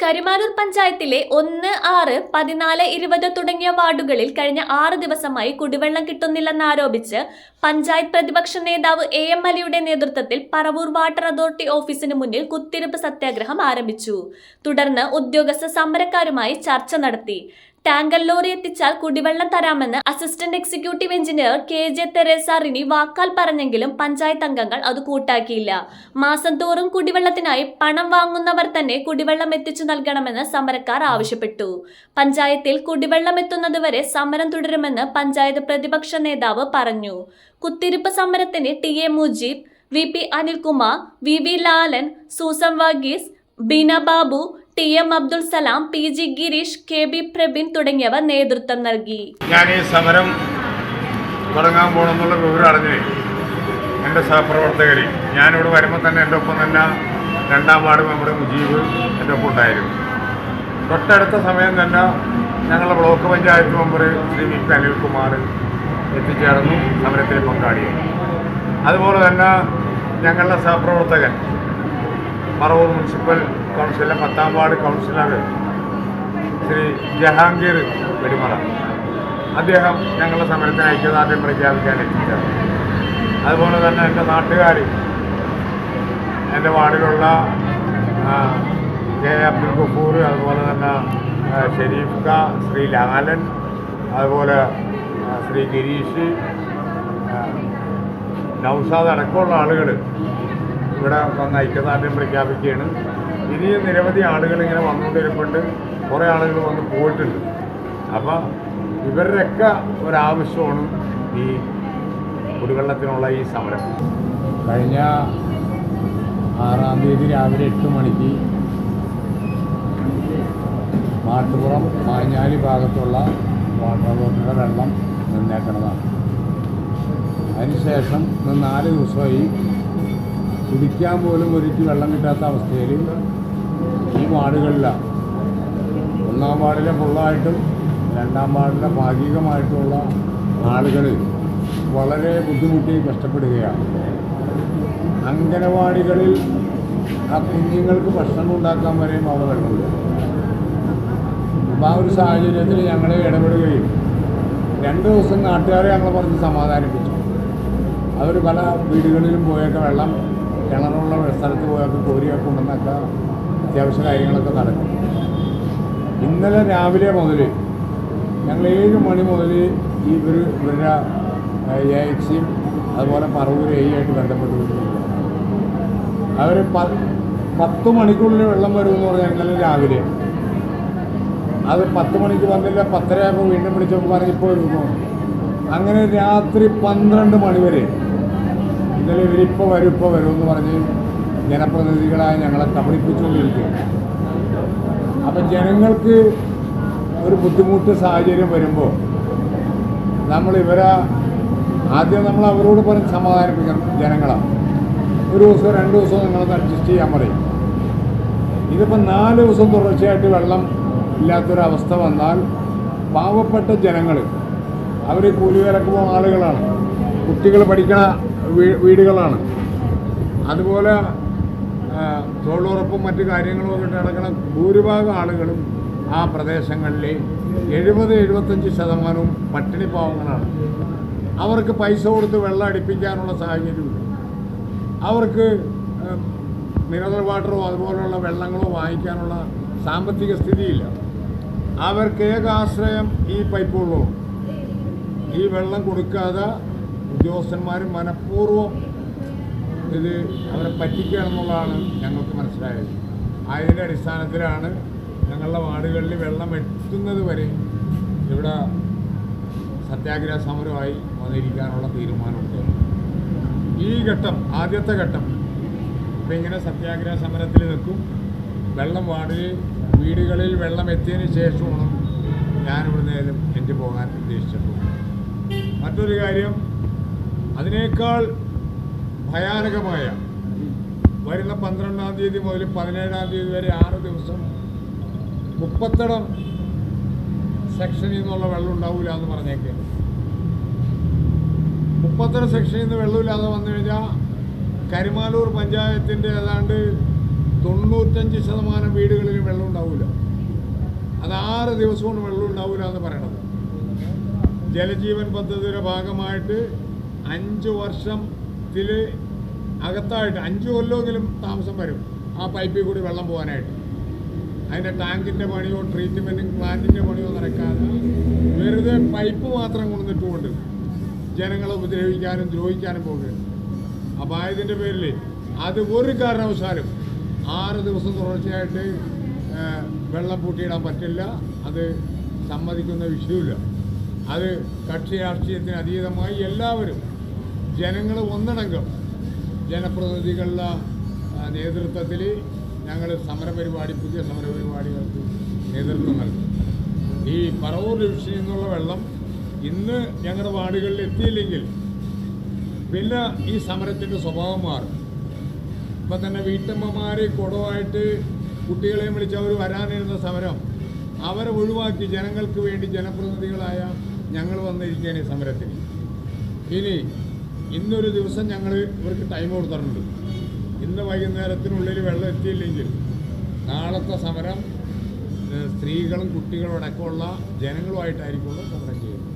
കരിമാനൂർ പഞ്ചായത്തിലെ 1, 6, 14, 20 തുടങ്ങിയ വാർഡുകളിൽ കഴിഞ്ഞ 6 ദിവസമായി കുടിവെള്ളം കിട്ടുന്നില്ലെന്നാരോപിച്ച് പഞ്ചായത്ത് പ്രതിപക്ഷ നേതാവ് AM അലിയുടെ നേതൃത്വത്തിൽ പറവൂർ വാട്ടർ അതോറിറ്റി ഓഫീസിന് മുന്നിൽ കുത്തിയിരിപ്പ് സത്യാഗ്രഹം ആരംഭിച്ചു. തുടർന്ന് ഉദ്യോഗസ്ഥ സമരക്കാരുമായി ചർച്ച നടത്തി. ടാങ്കർ ലോറി എത്തിച്ചാൽ കുടിവെള്ളം തരാമെന്ന് assistant executive engineer KJ Teresa Rini വാക്കാൽ പറഞ്ഞെങ്കിലും പഞ്ചായത്ത് അംഗങ്ങൾ അത് കൂട്ടാക്കിയില്ല. മാസം തോറും കുടിവെള്ളത്തിനായി പണം വാങ്ങുന്നവർ തന്നെ കുടിവെള്ളം എത്തിച്ചു നൽകണമെന്ന് സമരക്കാർ ആവശ്യപ്പെട്ടു. പഞ്ചായത്തിൽ കുടിവെള്ളം എത്തുന്നതുവരെ സമരം തുടരുമെന്ന് പഞ്ചായത്ത് പ്രതിപക്ഷ നേതാവ് പറഞ്ഞു. കുത്തിയിരിപ്പ് സമരത്തിന് TA Mujeeb, VP Anilkumar, VV Lalan, Susan Varghese, Beena Babu, TM Abdul Salam, PG Gireesh, KB Prabin തുടങ്ങിയവർ നേതൃത്വം നൽകി. ഞാൻ ഈ സമരം തുടങ്ങാൻ പോകണമെന്നുള്ള വിവരം അറിഞ്ഞ് എൻ്റെ സഹപ്രവർത്തകർ ഞാനിവിടെ വരുമ്പോൾ തന്നെ എൻ്റെ ഒപ്പം തന്നെ 2ാം വാർഡ് മെമ്പർ മുജീബ് എൻ്റെ ഒപ്പം ഉണ്ടായിരുന്നു. തൊട്ടടുത്ത സമയം തന്നെ ഞങ്ങളുടെ block panchayat member Shri VP Anilkumar എത്തിച്ചേർന്നു, സമരത്തിൽ പങ്കാളിയായി. അതുപോലെ തന്നെ ഞങ്ങളുടെ സഹപ്രവർത്തകൻ പറവൂർ മുനിസിപ്പൽ കൗൺസിലിലെ 10ാം വാർഡ് കൗൺസിലർ ശ്രീ ജഹാംഗീർ വെടിമറ, അദ്ദേഹം ഞങ്ങളുടെ സമരത്തിന് ഐക്യദാർഢ്യം പ്രഖ്യാപിക്കാൻ എത്തിച്ചേർന്നു. അതുപോലെ തന്നെ എൻ്റെ നാട്ടുകാർ, എൻ്റെ വാർഡിലുള്ള K അബ്ദുൽ ഗഫൂർ, അതുപോലെ തന്നെ ഷെരീഫ് ക, ശ്രീ ലാലൻ, അതുപോലെ ശ്രീ ഗിരീഷ്, നൗഷാദ് അടക്കമുള്ള ആളുകൾ ഇവിടെ വന്ന് ഐക്യദാർഢ്യം പ്രഖ്യാപിക്കുകയാണ്. ഇനിയും നിരവധി ആളുകൾ ഇങ്ങനെ വന്നുകൊണ്ടിരിപ്പുണ്ട്, കുറേ ആളുകൾ വന്ന് പോയിട്ടുണ്ട്. അപ്പോൾ ഇവരുടെയൊക്കെ ഒരാവശ്യമാണ് ഈ കുടിവെള്ളത്തിനുള്ള ഈ സമരം. കഴിഞ്ഞ 6-ാം തീയതി രാവിലെ 8 മണിക്ക് മാട്ടുപുറം മാഞ്ഞാലി ഭാഗത്തുള്ള വാട്ടർ അതോറിറ്റിയുടെ വെള്ളം നിന്നേക്കുന്നതാണ്. അതിനുശേഷം 4 ദിവസമായി കുടിക്കാൻ പോലും ഒരിക്കൽ വെള്ളം കിട്ടാത്ത അവസ്ഥയിൽ ഈ വാർഡുകളിലാണ്. 1ാം വാർഡിലെ ഫുള്ളായിട്ടും 2ാം വാർഡിലെ ഭാഗികമായിട്ടുള്ള ആളുകൾ വളരെ ബുദ്ധിമുട്ടി കഷ്ടപ്പെടുകയാണ്. അംഗനവാടികളിൽ ആ കുഞ്ഞുങ്ങൾക്ക് ഭക്ഷണം ഉണ്ടാക്കാൻ വരെയും അവിടെ വെള്ളമില്ല. അപ്പോൾ ആ ഒരു സാഹചര്യത്തിൽ ഞങ്ങൾ ഇടപെടുകയും 2 ദിവസം നാട്ടുകാരെ ഞങ്ങൾ പറഞ്ഞ് സമാധാനിപ്പിച്ചു. അവർ പല വീടുകളിലും പോയൊക്കെ വെള്ളം, കിണറുള്ള സ്ഥലത്ത് പോയൊക്കെ കോരിയൊക്കെ കൊണ്ടുവന്നൊക്കെ അത്യാവശ്യ കാര്യങ്ങളൊക്കെ നടക്കും. ഇന്നലെ രാവിലെ മുതൽ ഞങ്ങൾ 7 മണി മുതൽ ഇവരുടെ AXയും അതുപോലെ പറവൂർ AIയായിട്ട് ബന്ധപ്പെട്ടുകൊണ്ടിരിക്കുകയാണ്. അവർ 10 മണിക്കുള്ളിൽ വെള്ളം വരുമെന്ന് പറഞ്ഞാൽ ഇന്നലെ രാവിലെ അത് 10 മണിക്ക് വന്നില്ല, 10:30 ആയപ്പോൾ വീണ്ടും വിളിച്ചപ്പോൾ പറഞ്ഞ് ഇപ്പോൾ വരുന്നു. അങ്ങനെ രാത്രി 12 മണി വരെ ഇന്നലെ ഇവരിപ്പോൾ വരുമെന്ന് പറഞ്ഞ് ജനപ്രതിനിധികളായ ഞങ്ങളെ കബളിപ്പിച്ചുകൊണ്ടിരിക്കുകയാണ്. അപ്പം ജനങ്ങൾക്ക് ഒരു ബുദ്ധിമുട്ട് സാഹചര്യം വരുമ്പോൾ ആദ്യം നമ്മൾ അവരോട് പറഞ്ഞ് സമാധാനിപ്പിക്കണം. ജനങ്ങളാണ് ഒരു ദിവസം 2 ദിവസം നിങ്ങളൊന്ന് അഡ്ജസ്റ്റ് ചെയ്യാൻ പറയും. ഇതിപ്പോൾ 4 ദിവസം തുടർച്ചയായിട്ട് വെള്ളം ഇല്ലാത്തൊരവസ്ഥ വന്നാൽ പാവപ്പെട്ട ജനങ്ങൾ, അവർ കൂലിവേലക്ക് പോകുന്ന ആളുകളാണ്, കുട്ടികൾ പഠിക്കണ വീടുകളാണ്, അതുപോലെ തൊഴിലുറപ്പും മറ്റു കാര്യങ്ങളും ഒക്കെ നടക്കുന്ന ഭൂരിഭാഗം ആളുകളും ആ പ്രദേശങ്ങളിലെ 70-75% പട്ടിണി പാവങ്ങളാണ്. അവർക്ക് പൈസ കൊടുത്ത് വെള്ളം അടിപ്പിക്കാനുള്ള സാഹചര്യമില്ല. അവർക്ക് മിനറൽ വാട്ടറോ അതുപോലുള്ള വെള്ളങ്ങളോ വാങ്ങിക്കാനുള്ള സാമ്പത്തിക സ്ഥിതിയില്ല. അവർക്ക് ഏക ആശ്രയം ഈ പൈപ്പ് വെള്ളവും. ഈ വെള്ളം കൊടുക്കാതെ ഉദ്യോഗസ്ഥന്മാർ മനഃപൂർവ്വം ഇത് അവരെ പറ്റിക്കുകയാണെന്നുള്ളതാണ് ഞങ്ങൾക്ക് മനസ്സിലായത്. അതിൻ്റെ അടിസ്ഥാനത്തിലാണ് ഞങ്ങളുടെ വാർഡുകളിൽ വെള്ളം എത്തുന്നത് വരെ ഇവിടെ സത്യാഗ്രഹ സമരമായി വന്നിരിക്കാനുള്ള തീരുമാനമുണ്ട്. ഈ ഘട്ടം, ആദ്യത്തെ ഘട്ടം, ഇപ്പം ഇങ്ങനെ സത്യാഗ്രഹ സമരത്തിൽ നിൽക്കും. വെള്ളം വീടുകളിൽ വെള്ളം എത്തിയതിന് ശേഷമാണ് ഞാനിവിടുന്നേലും എനിക്ക് പോകാൻ ഉദ്ദേശിച്ചിട്ടുള്ളത്. മറ്റൊരു കാര്യം, അതിനേക്കാൾ ഭയാനകമായ വരുന്ന 12-ാം തീയതി മുതൽ 17-ാം തീയതി വരെ 6 ദിവസം 30 സെക്ഷനിൽ നിന്നുള്ള വെള്ളം ഉണ്ടാവില്ല എന്ന് പറഞ്ഞേക്കാണ്. 30 സെക്ഷനിൽ നിന്ന് വെള്ളമില്ലാതെ വന്നു കഴിഞ്ഞാൽ കരിമാനൂർ പഞ്ചായത്തിൻ്റെ ഏതാണ്ട് 95% വീടുകളിൽ വെള്ളം ഉണ്ടാവില്ല. അത് 6 ദിവസം കൊണ്ട് വെള്ളം ഉണ്ടാവില്ല എന്ന് പറയണത്. ജലജീവൻ പദ്ധതിയുടെ ഭാഗമായിട്ട് 5 വർഷത്തിൽ അകത്തായിട്ട് 5 കൊല്ലമെങ്കിലും താമസം വരും ആ പൈപ്പിൽ കൂടി വെള്ളം പോകാനായിട്ട്. അതിൻ്റെ ടാങ്കിൻ്റെ പണിയോ ട്രീറ്റ്മെൻറ്റ് പ്ലാന്റിൻ്റെ പണിയോ നടക്കാതെ വെറുതെ പൈപ്പ് മാത്രം കൊണ്ടുവന്നിട്ടുകൊണ്ട് ജനങ്ങളെ ഉപദ്രവിക്കാനും ദ്രോഹിക്കാനും പോകുകയാണ്. അപ്പോൾ ആയതിൻ്റെ പേരിൽ അത് ഒരു കാരണവശാലും 6 ദിവസം തുടർച്ചയായിട്ട് വെള്ളം പൂട്ടിയിടാൻ പറ്റില്ല. അത് സമ്മതിക്കുന്ന വിഷയമില്ല. അത് കക്ഷി രാഷ്ട്രീയത്തിന് അതീതമായി എല്ലാവരും ജനങ്ങൾ ഒന്നടങ്കം ജനപ്രതിനിധികളുടെ നേതൃത്വത്തിൽ ഞങ്ങൾ പുതിയ സമരപരിപാടികൾക്ക് നേതൃത്വം നൽകും. ഈ പറവൂർ ഡിവിഷനിൽ നിന്നുള്ള വെള്ളം ഇന്ന് ഞങ്ങളുടെ വാർഡുകളിൽ എത്തിയില്ലെങ്കിൽ പിന്നെ ഈ സമരത്തിൻ്റെ സ്വഭാവം മാറും. ഇപ്പം തന്നെ വീട്ടമ്മമാർ കുടവായിട്ട് കുട്ടികളെയും വിളിച്ച് അവർ വരാനിരുന്ന സമരം അവരെ ഒഴിവാക്കി ജനങ്ങൾക്ക് വേണ്ടി ജനപ്രതിനിധികളായ ഞങ്ങൾ വന്നിരിക്കുകയാണ് ഈ സമരത്തിന്. ഇനി ഇന്നൊരു ദിവസം ഞങ്ങൾ ഇവർക്ക് ടൈം കൊടുത്തിട്ടുണ്ട്. ഇന്ന് വൈകുന്നേരത്തിനുള്ളിൽ വെള്ളം എത്തിയില്ലെങ്കിൽ നാളത്തെ സമരം സ്ത്രീകളും കുട്ടികളും അടക്കമുള്ള ജനങ്ങളുമായിട്ടായിരിക്കും സമരം ചെയ്യുന്നത്.